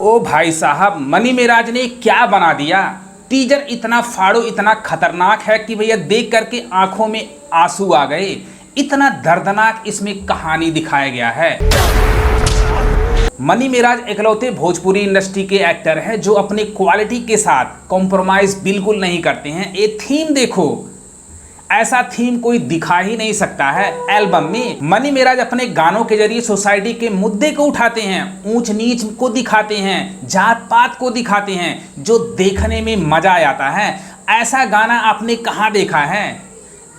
ओ भाई साहब, मनी मेराज ने क्या बना दिया। टीजर इतना फाड़ो, इतना खतरनाक है कि भैया देख करके आंखों में आंसू आ गए। इतना दर्दनाक इसमें कहानी दिखाया गया है। मनी मेराज इकलौते भोजपुरी इंडस्ट्री के एक्टर हैं जो अपनी क्वालिटी के साथ कॉम्प्रोमाइज बिल्कुल नहीं करते हैं। ये थीम देखो, ऐसा थीम कोई दिखा ही नहीं सकता है। एल्बम में मनी मेराज अपने गानों के जरिए सोसाइटी के मुद्दे को उठाते हैं, ऊंच नीच को दिखाते हैं, जात पात को दिखाते हैं, जो देखने में मजा आ जाता है। ऐसा गाना आपने कहाँ देखा है?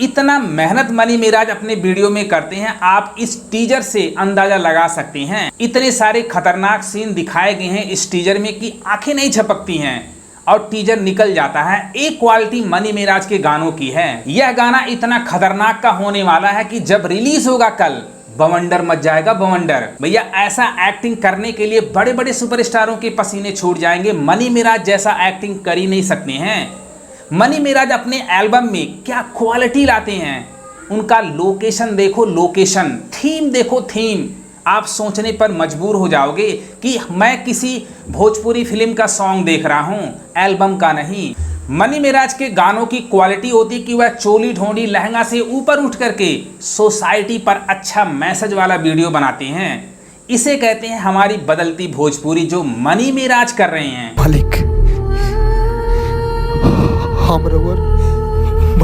इतना मेहनत मनी मेराज अपने वीडियो में करते हैं, आप इस टीजर से अंदाजा लगा सकते हैं। इतने सारे खतरनाक सीन दिखाए गए हैं इस टीजर में कि आंखें नहीं झपकती हैं और टीजर निकल जाता है। एक क्वालिटी मनी मेराज के गानों की है। यह गाना इतना खतरनाक का होने वाला है कि जब रिलीज होगा कल, बवंडर मच जाएगा, बवंडर। भैया ऐसा एक्टिंग करने के लिए बड़े बड़े सुपरस्टारों के पसीने छूट जाएंगे। मनी मेराज जैसा एक्टिंग कर ही नहीं सकते हैं। मनी मेराज अपने एल्बम में क्या क्वालिटी लाते हैं। उनका लोकेशन देखो, लोकेशन, थीम देखो, थीम। आप सोचने पर मजबूर हो जाओगे कि मैं किसी भोजपुरी फिल्म का सॉन्ग देख रहा हूं, एल्बम का नहीं। मनी मेराज के गानों की क्वालिटी होती कि वह चोली ढोंडी लहंगा से ऊपर उठ करके सोसाइटी पर अच्छा मैसेज वाला वीडियो बनाते हैं। इसे कहते हैं हमारी बदलती भोजपुरी, जो मनी मेराज कर रहे हैं। मालिक, हम रउर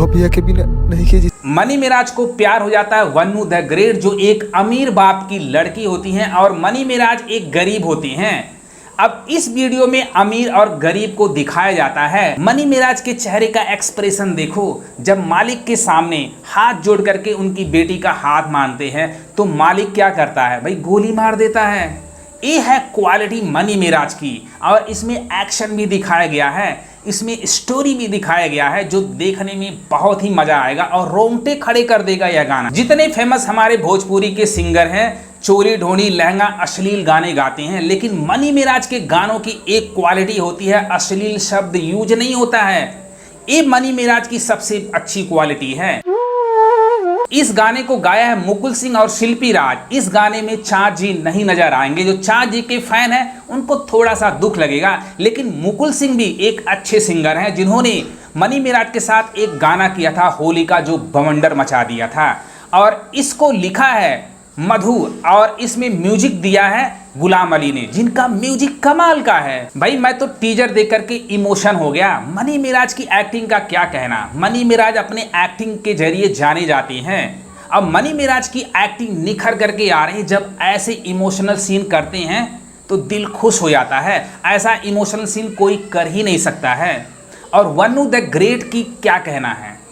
भैया के बिना नहीं के। मनी मेराज को प्यार हो जाता है वन्नू द ग्रेट, जो एक अमीर बाप की लड़की होती हैं, और मनी मेराज एक गरीब होती हैं। अब इस वीडियो में अमीर और गरीब को दिखाया जाता है। मनी मेराज के चेहरे का एक्सप्रेशन देखो, जब मालिक के सामने हाथ जोड़ करके उनकी बेटी का हाथ मांगते हैं तो मालिक क्या करता है भाई? गोली मार देता है। ये है क्वालिटी मनी मेराज की। और इसमें एक्शन भी दिखाया गया है, इसमें स्टोरी भी दिखाया गया है, जो देखने में बहुत ही मजा आएगा और रोंगटे खड़े कर देगा यह गाना। जितने फेमस हमारे भोजपुरी के सिंगर हैं, चोली ढोनी लहंगा अश्लील गाने गाते हैं, लेकिन मनी मेराज के गानों की एक क्वालिटी होती है, अश्लील शब्द यूज नहीं होता है। ये मनी मेराज की सबसे अच्छी क्वालिटी है। इस गाने को गाया है मुकुल सिंह और शिल्पी राज। इस गाने में चाँद जी नहीं नजर आएंगे। जो चाँद जी के फैन हैं उनको थोड़ा सा दुख लगेगा, लेकिन मुकुल सिंह भी एक अच्छे सिंगर हैं जिन्होंने मनी मेराज के साथ एक गाना किया था होली का, जो बवंडर मचा दिया था। और इसको लिखा है मधु और इसमें म्यूजिक दिया है गुलाम अली ने, जिनका म्यूजिक कमाल का है। भाई मैं तो टीजर देख करके इमोशन हो गया। मनी मेराज की एक्टिंग का क्या कहना। मनी मेराज अपने एक्टिंग के जरिए जाने जाते हैं। अब मनी मेराज की एक्टिंग निखर करके आ रही है। जब ऐसे इमोशनल सीन करते हैं तो दिल खुश हो जाता है। ऐसा इमोशनल सीन कोई कर ही नहीं सकता है। और वन्नू द ग्रेट की क्या कहना है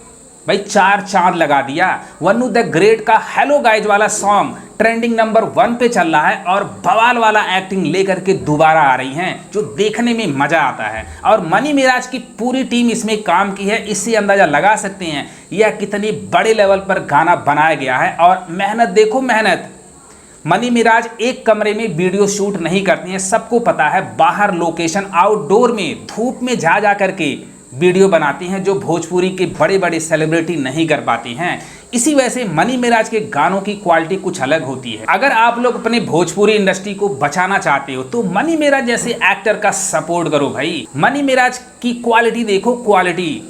भाई, 4 चांद लगा दिया। वन्नू द ग्रेट का हेलो गाइज वाला सॉन्ग ट्रेंडिंग नंबर 1 पे चल रहा है और बवाल वाला एक्टिंग लेकर के दोबारा आ रही हैं, जो देखने में मजा आता है। और मनी मेराज की पूरी टीम इसमें काम की है। इससे अंदाजा लगा सकते हैं यह कितनी बड़े लेवल पर गाना बनाया गया है। और मेहनत देखो, मेहनत। मनी मेराज एक कमरे में वीडियो शूट नहीं करती हैं, सबको पता है। बाहर लोकेशन, आउटडोर में धूप में जा करके वीडियो बनाती हैं, जो भोजपुरी के बड़े बड़े सेलिब्रिटी नहीं कर पाती हैं। इसी वजह से मनी मेराज के गानों की क्वालिटी कुछ अलग होती है। अगर आप लोग अपने भोजपुरी इंडस्ट्री को बचाना चाहते हो तो मनी मेराज जैसे एक्टर का सपोर्ट करो भाई। मनी मेराज की क्वालिटी देखो, क्वालिटी।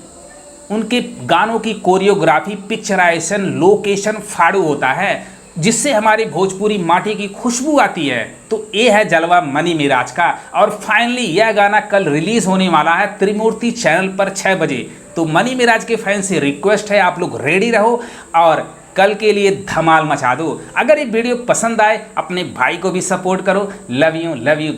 उनके गानों की कोरियोग्राफी, पिक्चराइजेशन, लोकेशन फाड़ू होता है, जिससे हमारी भोजपुरी माटी की खुशबू आती है। तो ये है जलवा मनी मेराज का। और फाइनली यह गाना कल रिलीज होने वाला है त्रिमूर्ति चैनल पर 6 बजे। तो मनी मेराज के फैन से रिक्वेस्ट है, आप लोग रेडी रहो और कल के लिए धमाल मचा दो। अगर ये वीडियो पसंद आए अपने भाई को भी सपोर्ट करो। Love you, love you.